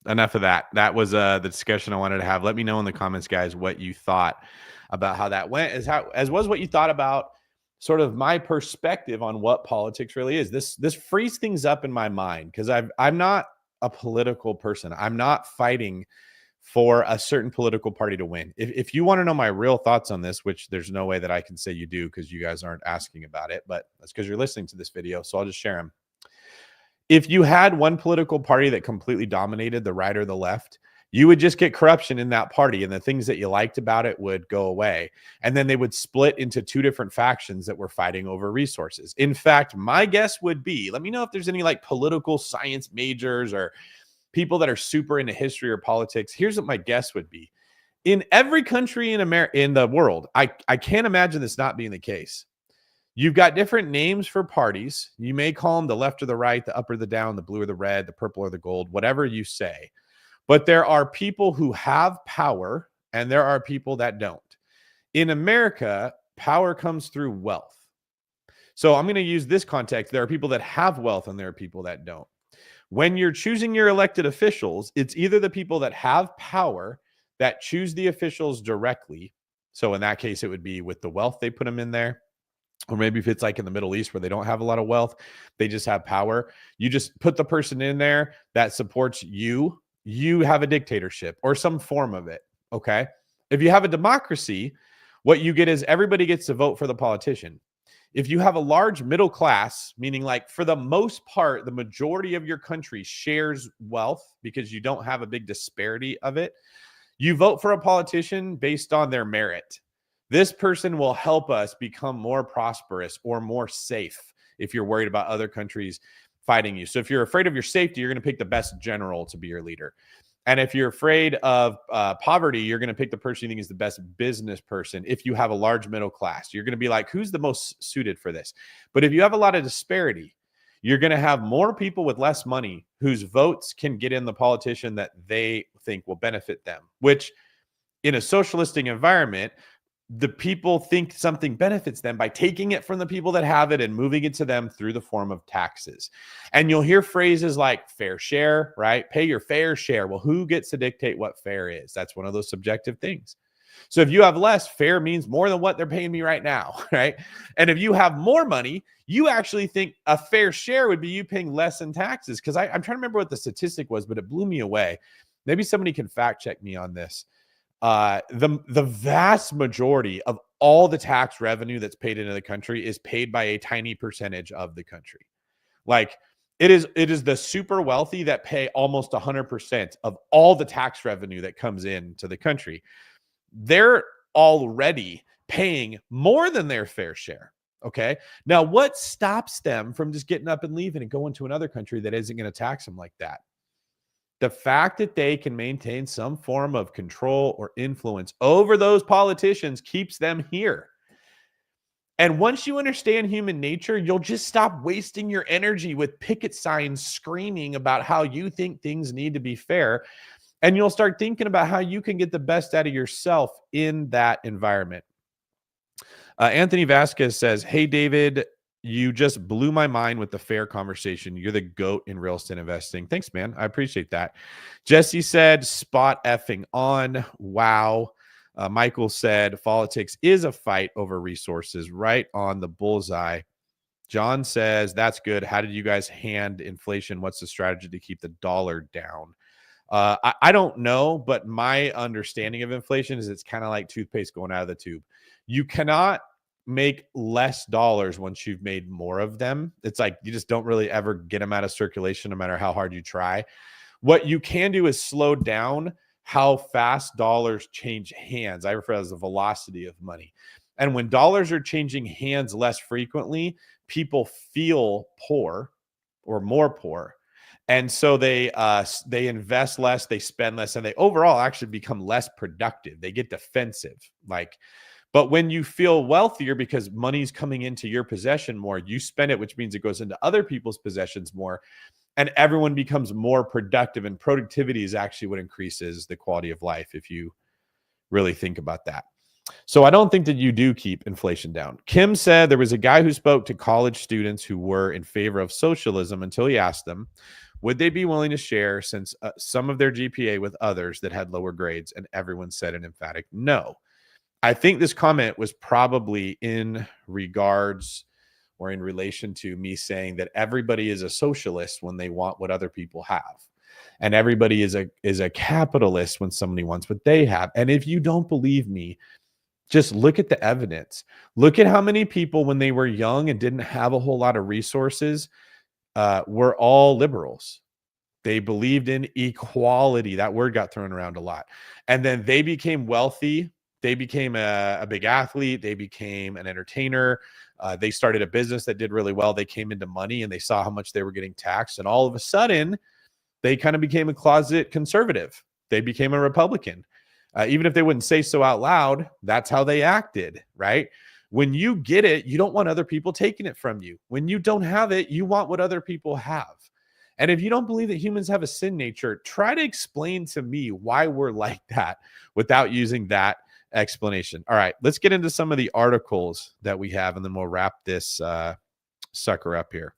S1: enough of that. That was the discussion I wanted to have. Let me know in the comments, guys, what you thought about how that went, as was what you thought about sort of my perspective on what politics really is. This frees things up in my mind because I'm not a political person. I'm not fighting for a certain political party to win. If you want to know my real thoughts on this, which there's no way that I can say you do because you guys aren't asking about it, but that's because you're listening to this video, so I'll just share them. If you had one political party that completely dominated the right or the left, you would just get corruption in that party, and the things that you liked about it would go away. And then they would split into two different factions that were fighting over resources. In fact, my guess would be, let me know if there's any like political science majors or people that are super into history or politics. Here's what my guess would be. In every country in the world, I can't imagine this not being the case. You've got different names for parties. You may call them the left or the right, the up or the down, the blue or the red, the purple or the gold, whatever you say. But there are people who have power and there are people that don't. In America, power comes through wealth. So I'm going to use this context. There are people that have wealth and there are people that don't. When you're choosing your elected officials, it's either the people that have power that choose the officials directly. So in that case, it would be with the wealth, they put them in there. Or maybe if it's like in the Middle East where they don't have a lot of wealth, they just have power. You just put the person in there that supports you. You have a dictatorship or some form of it. Okay. If you have a democracy, what you get is everybody gets to vote for the politician. If you have a large middle class, meaning like for the most part, the majority of your country shares wealth because you don't have a big disparity of it, you vote for a politician based on their merit. This person will help us become more prosperous or more safe if you're worried about other countries fighting you. So if you're afraid of your safety, you're going to pick the best general to be your leader. And if you're afraid of poverty, you're going to pick the person you think is the best business person. If you have a large middle class, you're going to be like, who's the most suited for this? But if you have a lot of disparity, you're going to have more people with less money whose votes can get in the politician that they think will benefit them, which in a socialistic environment, the people think something benefits them by taking it from the people that have it and moving it to them through the form of taxes. And you'll hear phrases like fair share, right? Pay your fair share. Well, who gets to dictate what fair is? That's one of those subjective things. So if you have less, fair means more than what they're paying me right now, right? And if you have more money, you actually think a fair share would be you paying less in taxes. Because I'm trying to remember what the statistic was, but it blew me away. Maybe somebody can fact check me on this. The vast majority of all the tax revenue that's paid into the country is paid by a tiny percentage of the country. Like it is the super wealthy that pay almost 100% of all the tax revenue that comes into the country. They're already paying more than their fair share. Okay. Now, what stops them from just getting up and leaving and going to another country that isn't going to tax them like that? The fact that they can maintain some form of control or influence over those politicians keeps them here. And once you understand human nature, you'll just stop wasting your energy with picket signs screaming about how you think things need to be fair. And you'll start thinking about how you can get the best out of yourself in that environment. Anthony Vasquez says, hey, David, you just blew my mind with the fair conversation. You're the GOAT in real estate investing. Thanks, man. I appreciate that. Jesse said, spot effing on. Wow. Michael said, politics is a fight over resources. Right on the bullseye. John says, that's good. How did you guys hand inflation? What's the strategy to keep the dollar down? I don't know, but my understanding of inflation is it's kind of like toothpaste going out of the tube. You cannot make less dollars once you've made more of them. It's like you just don't really ever get them out of circulation no matter how hard you try. What you can do is slow down how fast dollars change hands. I refer to it as the velocity of money. And when dollars are changing hands less frequently, people feel poor or more poor. And so they invest less, they spend less, and they overall actually become less productive. They get defensive. But when you feel wealthier because money's coming into your possession more, you spend it, which means it goes into other people's possessions more, and everyone becomes more productive. And productivity is actually what increases the quality of life, if you really think about that. So I don't think that you do keep inflation down. Kim said there was a guy who spoke to college students who were in favor of socialism until he asked them, would they be willing to share some of their GPA with others that had lower grades? And everyone said an emphatic no. I think this comment was probably in regards or in relation to me saying that everybody is a socialist when they want what other people have. And everybody is a capitalist when somebody wants what they have. And if you don't believe me, just look at the evidence. Look at how many people when they were young and didn't have a whole lot of resources were all liberals. They believed in equality. That word got thrown around a lot. And then they became wealthy. They became a big athlete. They became an entertainer. They started a business that did really well. They came into money and they saw how much they were getting taxed. And all of a sudden, they kind of became a closet conservative. They became a Republican. Even if they wouldn't say so out loud, that's how they acted, right? When you get it, you don't want other people taking it from you. When you don't have it, you want what other people have. And if you don't believe that humans have a sin nature, try to explain to me why we're like that without using that explanation. All right, let's get into some of the articles that we have, and then we'll wrap this sucker up here.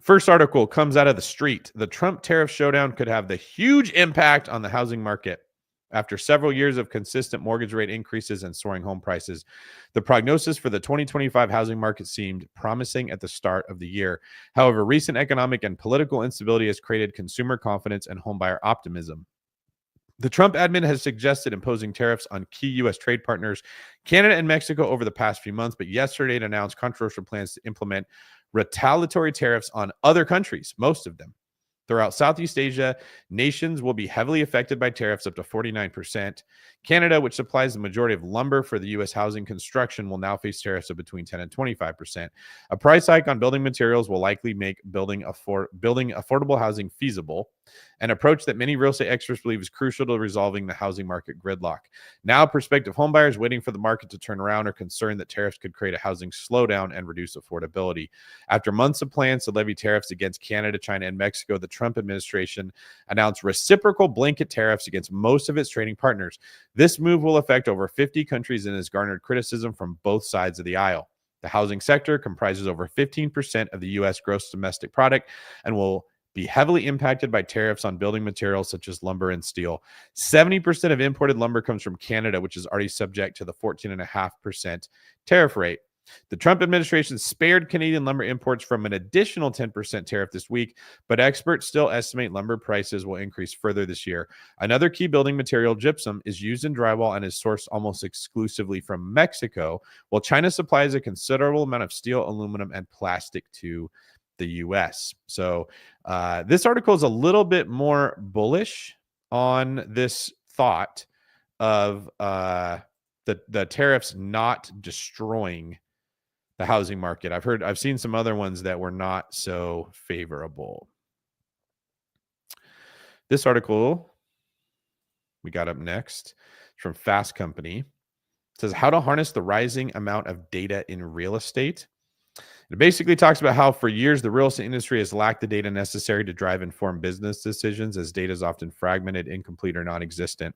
S1: First article comes out of the street. The Trump tariff showdown could have the huge impact on the housing market. After several years of consistent mortgage rate increases and soaring home prices, the prognosis for the 2025 housing market seemed promising at the start of the year. However, recent economic and political instability has created consumer confidence and homebuyer optimism. The Trump admin has suggested imposing tariffs on key U.S. trade partners, Canada and Mexico, over the past few months, but yesterday it announced controversial plans to implement retaliatory tariffs on other countries, most of them. Throughout Southeast Asia, nations will be heavily affected by tariffs up to 49%. Canada, which supplies the majority of lumber for the U.S. housing construction, will now face tariffs of between 10 and 25%. A price hike on building materials will likely make building affordable housing feasible, an approach that many real estate experts believe is crucial to resolving the housing market gridlock. Now, prospective homebuyers waiting for the market to turn around are concerned that tariffs could create a housing slowdown and reduce affordability. After months of plans to levy tariffs against Canada, China, and Mexico, the Trump administration announced reciprocal blanket tariffs against most of its trading partners. This move will affect over 50 countries and has garnered criticism from both sides of the aisle. The housing sector comprises over 15% of the U.S. gross domestic product and will be heavily impacted by tariffs on building materials such as lumber and steel. 70% of imported lumber comes from Canada, which is already subject to the 14.5% tariff rate. The Trump administration spared Canadian lumber imports from an additional 10% tariff this week, but experts still estimate lumber prices will increase further this year. Another key building material, gypsum, is used in drywall and is sourced almost exclusively from Mexico, while China supplies a considerable amount of steel, aluminum, and plastic to the U.S. So this article is a little bit more bullish on this thought of the tariffs not destroying the housing market. I've seen some other ones that were not so favorable. This article we got up next from Fast Company. It says how to harness the rising amount of data in real estate. It basically talks about how for years the real estate industry has lacked the data necessary to drive informed business decisions, as data is often fragmented, incomplete, or non-existent,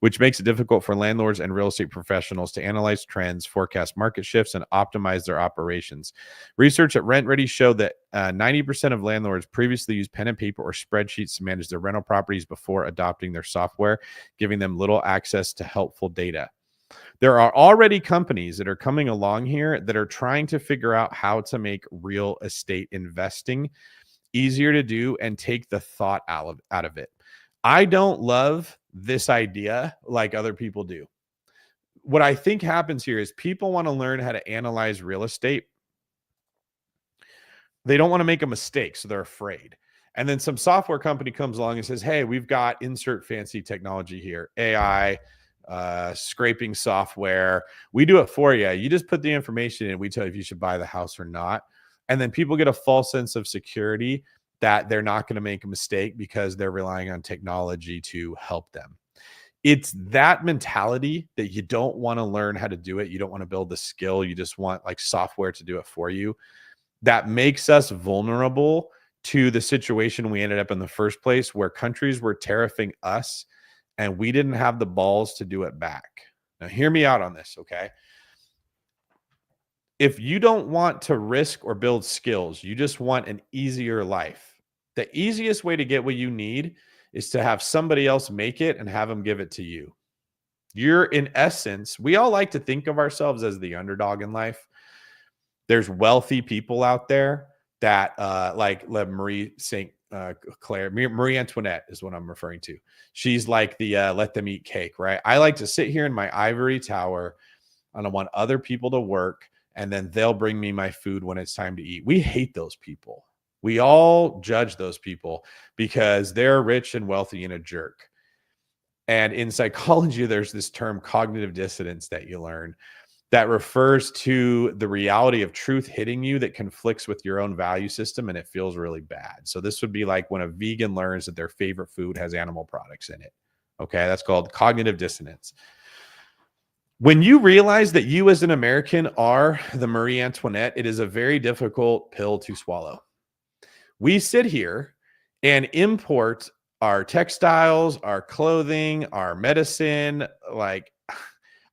S1: which makes it difficult for landlords and real estate professionals to analyze trends, forecast market shifts, and optimize their operations. Research at RentReady showed that 90% of landlords previously used pen and paper or spreadsheets to manage their rental properties before adopting their software, giving them little access to helpful data. There are already companies that are coming along here that are trying to figure out how to make real estate investing easier to do and take the thought out of it. I don't love this idea like other people do. What I think happens here is people want to learn how to analyze real estate. They don't want to make a mistake, so they're afraid. And then some software company comes along and says, hey, we've got insert fancy technology here, AI, scraping software. We do it for you. You just put the information in. We tell you if you should buy the house or not. And then people get a false sense of security that they're not going to make a mistake because they're relying on technology to help them. It's that mentality that you don't want to learn how to do it. You don't want to build the skill. You just want like software to do it for you. That makes us vulnerable to the situation we ended up in the first place, where countries were tariffing us and we didn't have the balls to do it back. Now, hear me out on this, okay? If you don't want to risk or build skills, you just want an easier life. The easiest way to get what you need is to have somebody else make it and have them give it to you. You're, in essence, we all like to think of ourselves as the underdog in life. There's wealthy people out there that like Marie St. Clair, Marie Antoinette is what I'm referring to. She's like the let them eat cake, right? I like to sit here in my ivory tower and I want other people to work, and then they'll bring me my food when it's time to eat. We hate those people. We all judge those people because they're rich and wealthy and a jerk. And in psychology, there's this term cognitive dissonance that you learn that refers to the reality of truth hitting you that conflicts with your own value system, and it feels really bad. So this would be like when a vegan learns that their favorite food has animal products in it. Okay, that's called cognitive dissonance. When you realize that you as an American are the Marie Antoinette, it is a very difficult pill to swallow. We sit here and import our textiles, our clothing, our medicine. Like,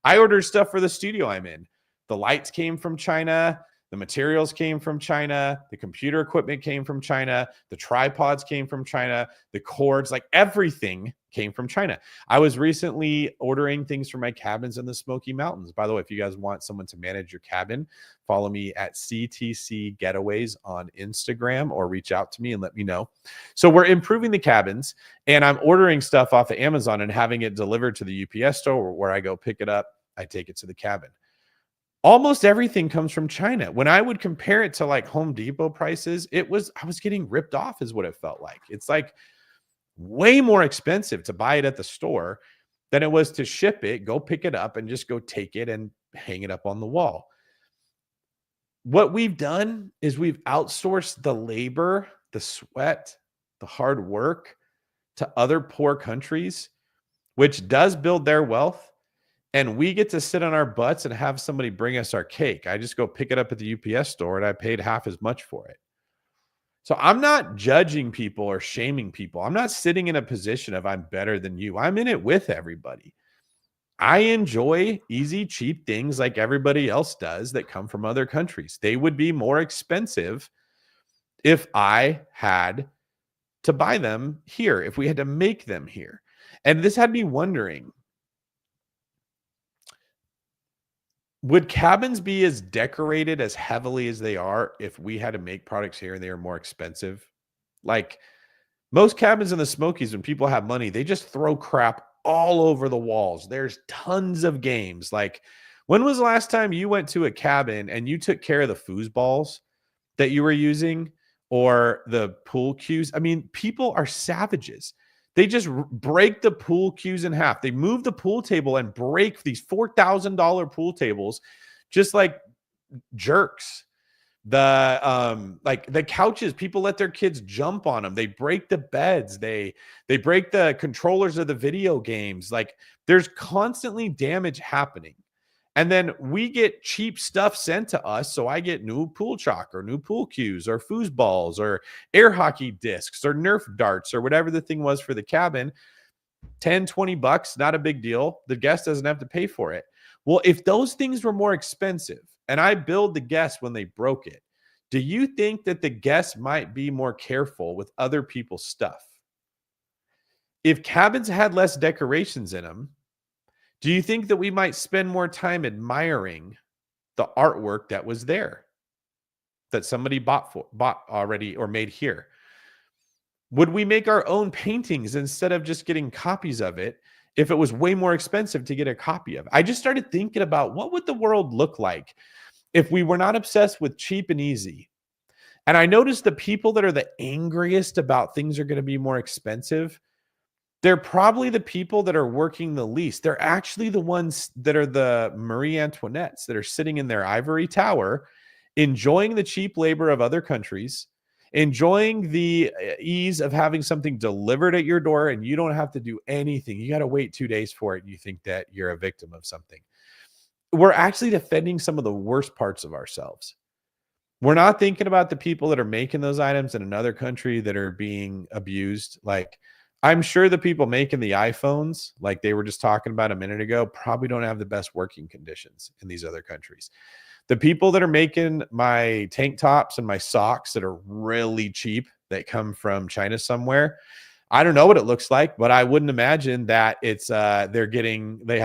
S1: I ordered stuff for the studio I'm in. The lights came from China. The materials came from China. The computer equipment came from China. The tripods came from China. The cords, like everything came from China. I was recently ordering things for my cabins in the Smoky Mountains. By the way, if you guys want someone to manage your cabin, follow me at CTC Getaways on Instagram or reach out to me and let me know. So we're improving the cabins, and I'm ordering stuff off of Amazon and having it delivered to the UPS store where I go pick it up. I take it to the cabin. Almost everything comes from China. When I would compare it to like Home Depot prices, I was getting ripped off is what it felt like. It's like way more expensive to buy it at the store than it was to ship it, go pick it up and just go take it and hang it up on the wall. What we've done is we've outsourced the labor, the sweat, the hard work to other poor countries, which does build their wealth. And we get to sit on our butts and have somebody bring us our cake. I just go pick it up at the UPS store and I paid half as much for it. So I'm not judging people or shaming people. I'm not sitting in a position of I'm better than you. I'm in it with everybody. I enjoy easy, cheap things like everybody else does that come from other countries. They would be more expensive if I had to buy them here, if we had to make them here. And this had me wondering, would cabins be as decorated as heavily as they are if we had to make products here and they are more expensive? Like most cabins in the Smokies, when people have money, they just throw crap all over the walls. There's tons of games. Like, when was the last time you went to a cabin and you took care of the foosballs that you were using or the pool cues? I mean, people are savages. They just break the pool cues in half. They move the pool table and break these $4,000 pool tables just like jerks. The couches, people let their kids jump on them. They break the beds. They break the controllers of the video games. Like, there's constantly damage happening. And then we get cheap stuff sent to us. So I get new pool chalk or new pool cues or foosballs or air hockey discs or Nerf darts or whatever the thing was for the cabin. 10, 20 bucks, not a big deal. The guest doesn't have to pay for it. Well, if those things were more expensive and I billed the guest when they broke it, do you think that the guest might be more careful with other people's stuff? If cabins had less decorations in them, do you think that we might spend more time admiring the artwork that was there, that somebody bought already or made here? Would we make our own paintings instead of just getting copies of it if it was way more expensive to get a copy of it? I just started thinking about what would the world look like if we were not obsessed with cheap and easy. And I noticed the people that are the angriest about things are going to be more expensive, they're probably the people that are working the least. They're actually the ones that are the Marie Antoinettes that are sitting in their ivory tower enjoying the cheap labor of other countries, enjoying the ease of having something delivered at your door and you don't have to do anything. You got to wait 2 days for it and you think that you're a victim of something. We're actually defending some of the worst parts of ourselves. We're not thinking about the people that are making those items in another country that are being abused. Like, I'm sure the people making the iPhones, like they were just talking about a minute ago, probably don't have the best working conditions in these other countries. The people that are making my tank tops and my socks that are really cheap, that come from China somewhere, I don't know what it looks like, but I wouldn't imagine that it's they have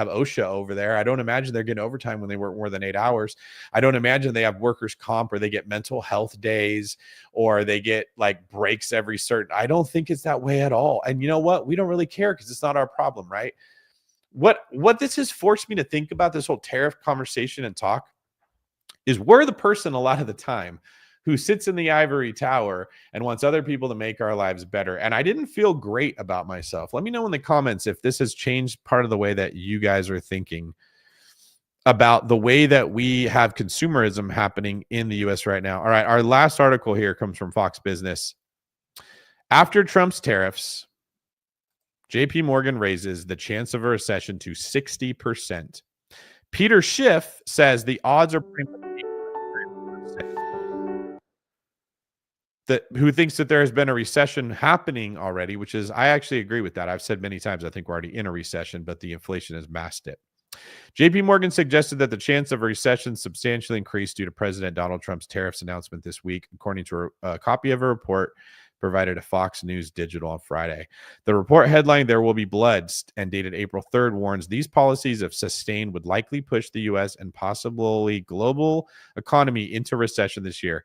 S1: OSHA over there. I don't imagine they're getting overtime when they work more than 8 hours. I don't imagine they have workers' comp or they get mental health days or they get like breaks every certain. I don't think it's that way at all. And you know what? We don't really care because it's not our problem, right? What this has forced me to think about this whole tariff conversation and talk is we're the person a lot of the time who sits in the ivory tower and wants other people to make our lives better. And I didn't feel great about myself. Let me know in the comments if this has changed part of the way that you guys are thinking about the way that we have consumerism happening in the US right now. All right, our last article here comes from Fox Business. After Trump's tariffs, JP Morgan raises the chance of a recession to 60%. Peter Schiff says the odds are pretty much who thinks that there has been a recession happening already, which is, I actually agree with that. I've said many times, I think we're already in a recession, but the inflation has masked it. JP Morgan suggested that the chance of a recession substantially increased due to President Donald Trump's tariffs announcement this week, according to a copy of a report provided to Fox News Digital on Friday. The report headline, "There Will Be Blood," and dated April 3rd, warns these policies, if sustained, would likely push the U.S. and possibly global economy into recession this year.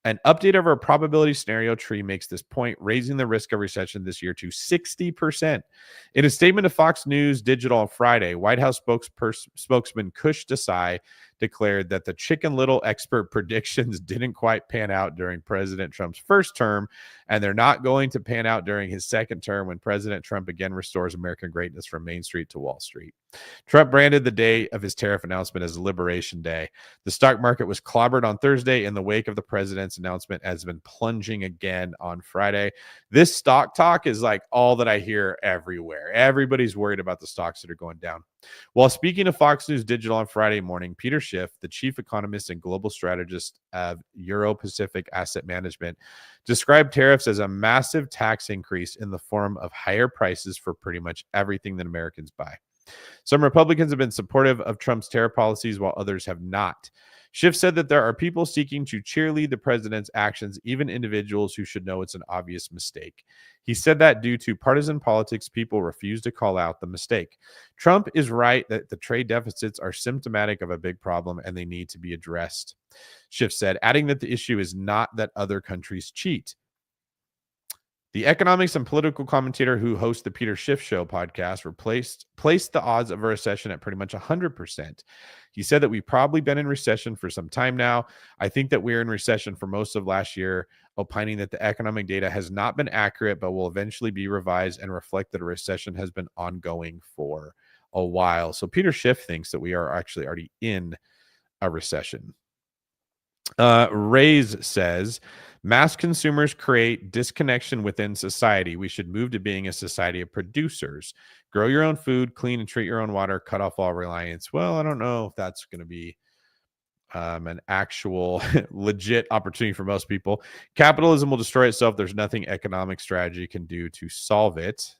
S1: An update of our probability scenario tree makes this point, raising the risk of recession this year to 60%. In a statement to Fox News Digital on Friday, White House spokesman Kush Desai declared that the Chicken Little expert predictions didn't quite pan out during President Trump's first term, and they're not going to pan out during his second term when President Trump again restores American greatness from Main Street to Wall Street. Trump branded the day of his tariff announcement as Liberation Day. The stock market was clobbered on Thursday in the wake of the president's announcement, has been plunging again on Friday. This stock talk is like all that I hear everywhere. Everybody's worried about the stocks that are going down. While speaking to Fox News Digital on Friday morning, Peter Schiff, the chief economist and global strategist of Euro-Pacific Asset Management, described tariffs as a massive tax increase in the form of higher prices for pretty much everything that Americans buy. Some Republicans have been supportive of Trump's tariff policies, while others have not. Schiff said that there are people seeking to cheerlead the president's actions, even individuals who should know it's an obvious mistake. He said that due to partisan politics, people refuse to call out the mistake. Trump is right that the trade deficits are symptomatic of a big problem and they need to be addressed, Schiff said, adding that the issue is not that other countries cheat. The economics and political commentator who hosts the Peter Schiff Show podcast placed the odds of a recession at pretty much 100%. He said that we've probably been in recession for some time now. I think that we're in recession for most of last year, opining that the economic data has not been accurate, but will eventually be revised and reflect that a recession has been ongoing for a while. So Peter Schiff thinks that we are actually already in a recession. Ray's says, mass consumers create disconnection within society. We should move to being a society of producers. Grow your own food, clean and treat your own water, cut off all reliance. Well, I don't know if that's going to be an actual legit opportunity for most people. Capitalism will destroy itself. There's nothing economic strategy can do to solve it.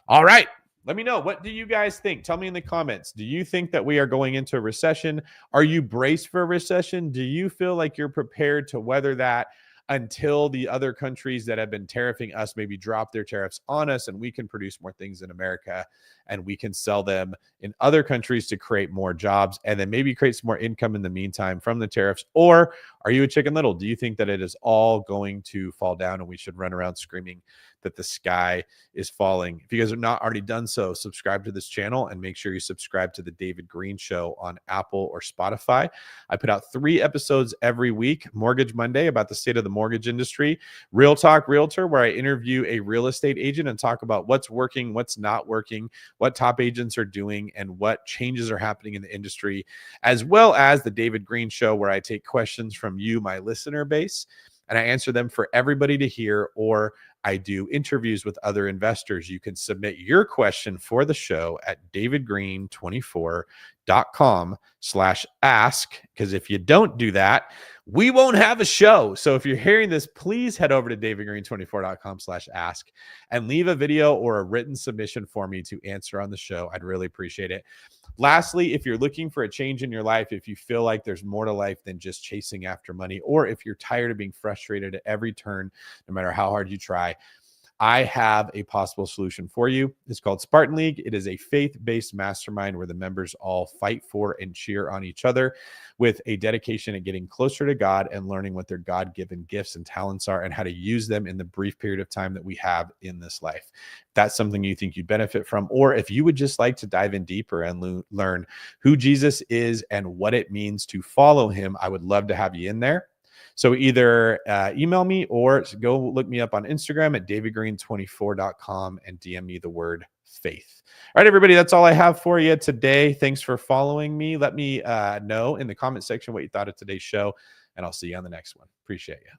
S1: All right. Let me know. What do you guys think? Tell me in the comments. Do you think that we are going into a recession? Are you braced for a recession? Do you feel like you're prepared to weather that until the other countries that have been tariffing us maybe drop their tariffs on us and we can produce more things in America and we can sell them in other countries to create more jobs and then maybe create some more income in the meantime from the tariffs? Or are you a Chicken Little? Do you think that it is all going to fall down and we should run around screaming that the sky is falling. If you guys have not already done so, subscribe to this channel and make sure you subscribe to the David Greene Show on Apple or Spotify. I put out 3 episodes every week. Mortgage Monday about the state of the mortgage industry. Real Talk Realtor, where I interview a real estate agent and talk about what's working, what's not working, what top agents are doing, and what changes are happening in the industry, as well as the David Greene Show, where I take questions from you, my listener base, and I answer them for everybody to hear, or I do interviews with other investors. You can submit your question for the show at davidgreen24.com/ask, because if you don't do that, we won't have a show. So if you're hearing this, please head over to davidgreen24.com/ask and leave a video or a written submission for me to answer on the show. I'd really appreciate it. Lastly, if you're looking for a change in your life, if you feel like there's more to life than just chasing after money, or if you're tired of being frustrated at every turn, no matter how hard you try, I have a possible solution for you. It's called Spartan League. It is a faith-based mastermind where the members all fight for and cheer on each other with a dedication at getting closer to God and learning what their God-given gifts and talents are and how to use them in the brief period of time that we have in this life. If that's something you think you'd benefit from, or if you would just like to dive in deeper and learn who Jesus is and what it means to follow him, I would love to have you in there. So either email me or go look me up on Instagram at davidgreen24.com and DM me the word faith. All right, everybody, that's all I have for you today. Thanks for following me. Let me know in the comment section what you thought of today's show, and I'll see you on the next one. Appreciate you.